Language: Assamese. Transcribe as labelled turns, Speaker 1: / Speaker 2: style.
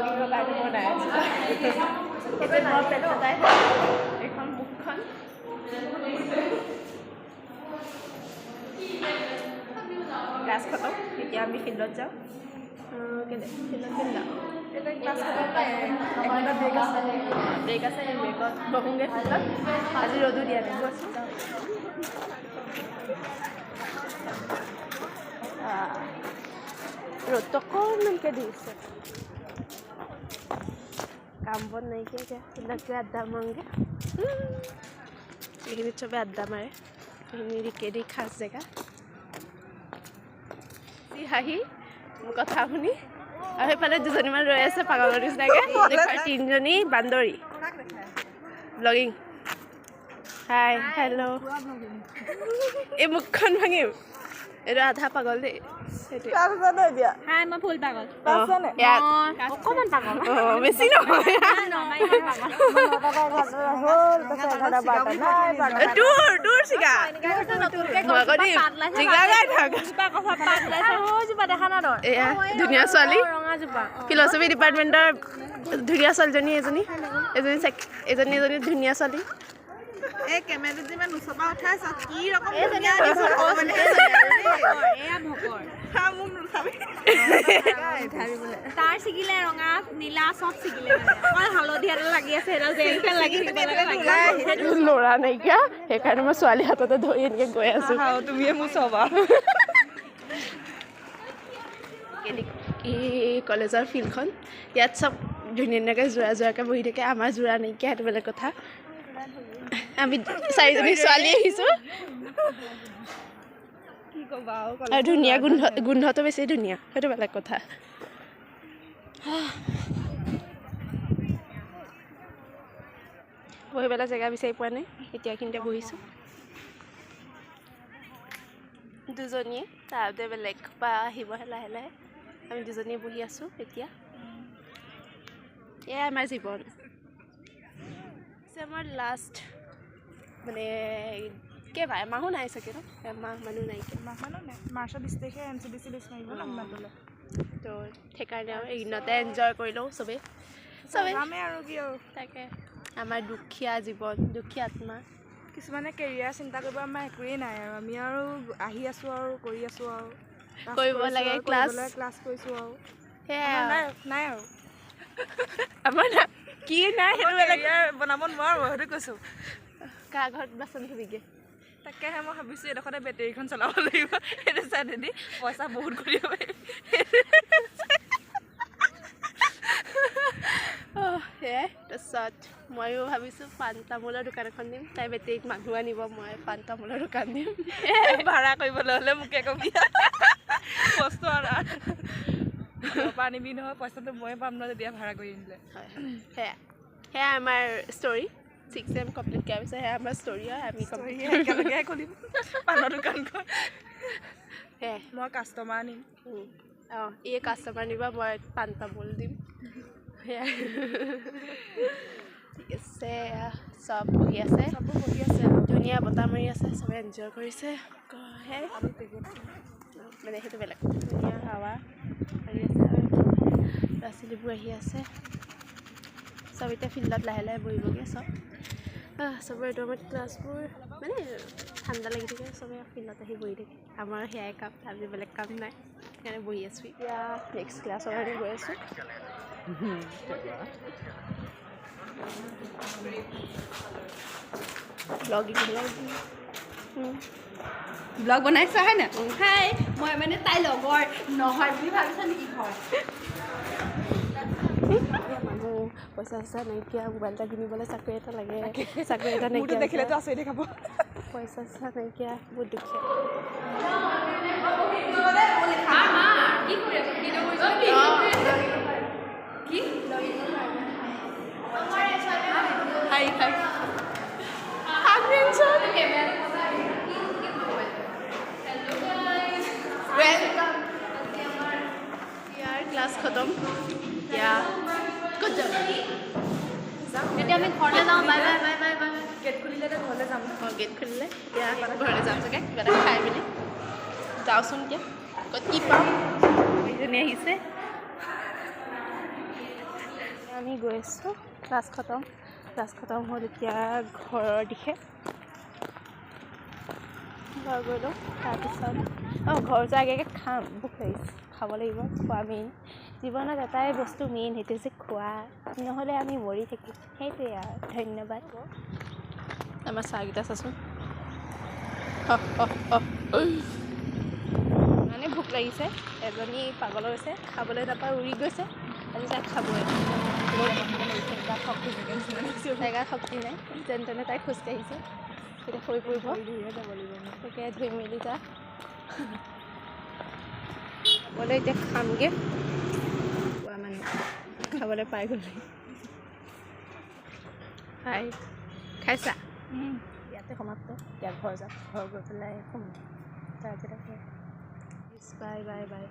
Speaker 1: ব্লগিঙৰ কাৰণে বনাই আছোঁ এতিয়া মই পেট পেটাই এখন মুখখন ক্লাছ খতম এতিয়া আমি ফিল্ডত যাওঁ কেলে ফিল্ডত যাওঁ এতিয়া ক্লাছ খতম এঘণ্টা ব্ৰেক আছে সেই ব্ৰেকত বহোঁগৈ ফিল্ডত আজি ৰ'দো দিয়া নাই গৈছোঁ ৰ'দটো অকণমানকৈ দিছে কাম বন নাইকিয়া এতিয়া ফিল্ডত গৈ আড্ডা মাৰোঁগৈ এইখিনিত চবে আড্ডা মাৰে এইখিনি ৰিকেডি খাচ জেগা যি হাঁহি মোৰ কথা শুনি আৰু সেইফালে দুজনীমান ৰৈ আছে পাগলৰ নিচিনাকৈ তিনিজনী বান্দৰী ব্লগিং হাই হেল্ল' এই মুখখন ভাঙিম এইটো আধা পাগল দেই
Speaker 2: হাই মই ফুল পাগল
Speaker 1: অকণমান পাগল বেছি নহয় তোৰ চিগা এয়া ধুনীয়া ছোৱালী ফিলচফি ডিপাৰ্টমেণ্টৰ ধুনীয়া ছোৱালীজনী এজনী ধুনীয়া ছোৱালী
Speaker 2: এই কেমেৰাটো যিমান উচপা উঠাইছ কি ৰকম তাৰ ছিগিলে ৰঙা নীলা চব ছিগিলে অকল হালধীয়াটো লাগি আছে
Speaker 1: ল'ৰা নাইকিয়া সেইকাৰণে মই ছোৱালী হাততে ধৰি এনেকৈ গৈ আছোঁ
Speaker 2: তুমিয়ে মোৰ চবা
Speaker 1: কলেজৰ ফিল্ডখন ইয়াত চব ধুনীয়াকৈ যোৰাকৈ বহি থাকে আমাৰ যোৰা নাইকিয়া সেইটো বেলেগ কথা আমি চাৰিজনী ছোৱালী আহিছোঁ আৰু ধুনীয়া গোন্ধটো বেছি ধুনীয়া সেইটো বেলেগ কথা বহিবলৈ জেগা বিচাৰি পোৱা নাই এতিয়া এইখিনিতে বহিছোঁ দুজনীয়ে তাৰপিছতে বেলেগ বা আহিবহে লাহে লাহে আমি দুজনীয়ে বহি আছোঁ এতিয়া এয়াই আমাৰ জীৱন আমাৰ লাষ্ট মানে কেইবাৰ এমাহো নাই চাগে ন এমাহ মানুহ নাইকিয়া
Speaker 2: মাৰ্চৰ 20 তাৰিখে NCBC বেছ মাৰিব
Speaker 1: তো সেইকাৰণে আৰু এইদিনতে এনজয় কৰিলোঁ চবেই
Speaker 2: আৰু কি আৰু
Speaker 1: তাকে আমাৰ দুখীয়া জীৱন দুখীয়া আত্মা
Speaker 2: কিছুমানে কেৰিয়াৰ চিন্তা কৰিব আমাৰ একোৱেই নাই আৰু আমি আৰু আহি আছোঁ আৰু কৰি আছোঁ আৰু
Speaker 1: কৰিব লাগে ক্লাছ
Speaker 2: কৰিছোঁ আৰু
Speaker 1: সেয়াই
Speaker 2: নাই আৰু
Speaker 1: আমাৰ কি নাই সেইটো
Speaker 2: কেৰিয়াৰ বনাব নোৱাৰোঁ সেইটো কৈছোঁ
Speaker 1: কাৰ ঘৰত বাচন ধুবিগৈ
Speaker 2: তাকেহে মই ভাবিছোঁ এডোখৰতে বেটেৰীখন চলাব লাগিব সেইটো চাইডেদি পইচা বহুত কৰিব পাৰিম
Speaker 1: সেয়াই তাৰপিছত ময়ো ভাবিছোঁ পাণ তামোলৰ দোকান এখন দিম তাই বেটেৰীত মানুহ আনিব মই পাণ তামোলৰ দোকান দিম
Speaker 2: ভাড়া কৰিবলৈ হ'লে মোকে কবি বস্তু আনিবি নহয় পইচাটো ময়ে পাম ন তেতিয়া ভাড়া কৰি আনিলে
Speaker 1: সেয়া আমাৰ ষ্টৰি 6M কমপ্লিট কৰাৰ পিছত সেয়া আমাৰ ষ্টৰি হয় আমি
Speaker 2: একেলগে খুলিম পাণৰ দোকানখন
Speaker 1: সেয়াই
Speaker 2: মই কাষ্টমাৰ আনিম
Speaker 1: এই কাষ্টমাৰ নিবা মই পাণ তামোল দিম সেয়াই ঠিক আছে চব বহি আছে ধুনীয়া বতাহ মাৰি আছে চবে এনজয় কৰিছে মানে সেইটো বেলেগ ধুনীয়া হাৱা মাৰি আছে ল'ৰা ছোৱালীবোৰ আহি আছে চব এতিয়া ফিল্ডত লাহে লাহে বহিবগৈ চবৰে এইটো সময়ত ক্লাছবোৰ মানে ঠাণ্ডা লাগি থাকে চবে ফিল্ডত আহি বহি থাকে আমাৰ সেয়াই কাম আমি বেলেগ কাম নাই সেইকাৰণে বহি আছোঁ এতিয়া নেক্সট ক্লাছৰ কাৰণে গৈ আছোঁ
Speaker 2: ব্লগ বনাইছা হয় না হাই মই মানে তাই লগৰ নহয় বুলি ভাবিছা নেকি হয়
Speaker 1: মানুহ পইচা চইচা নাইকিয়া মোবাইল এটা কিনিবলৈ চাকৰি এটা লাগে চাকৰি এটা নাইকিয়া
Speaker 2: দেখিলেতো আছেই দেখাব
Speaker 1: পইচা চইচা নাইকিয়া বহুত দুখীয়া ক্লাছ খতম এতিয়া ক'ত যাম এতিয়া আমি ঘৰলৈ যাওঁ bye bye bye bye bye
Speaker 2: gate খুলিলে ঘৰলৈ যাম
Speaker 1: গেট খুলিলে এতিয়া ঘৰলৈ যাম চাগে কিবা এটা খাই মেলি যাওঁচোন এতিয়া ক'ত কি পাওঁ এইজনী আহিছে আমি গৈ আছোঁ ক্লাছ খতম হ'ল এতিয়া ঘৰৰ দিশে ঘৰ গৈ লওঁ তাৰপিছত ঘৰ যোৱাৰ আগে খাম ভোক লাগিছে খাব লাগিব খোৱা মেইন জীৱনত এটাই বস্তু মেইন সেইটো হৈছে খোৱা নহ'লে আমি মৰি থাকিম সেইটোৱে আৰু ধন্যবাদ আমাৰ চাহকেইটা চাচোন মানে ভোক লাগিছে এজনী পাগল হৈছে খাবলৈ নাপায় উৰি গৈছে আজি তাই খাবই তাইগাত শক্তি নাই যেন তেনে তাই খোজকাঢ়িছে তেতিয়া হৈ পৰিব তাকে ধুই মেলি যা খাবলৈ এতিয়া খামগৈ খোৱা মানুহ খাবলৈ পাই গ'লে খাইছা ইয়াতে সমাপ্ত এতিয়া ঘৰ যাম ঘৰ গৈ পেলাই শুম তাৰপিছত বাই বাই বাই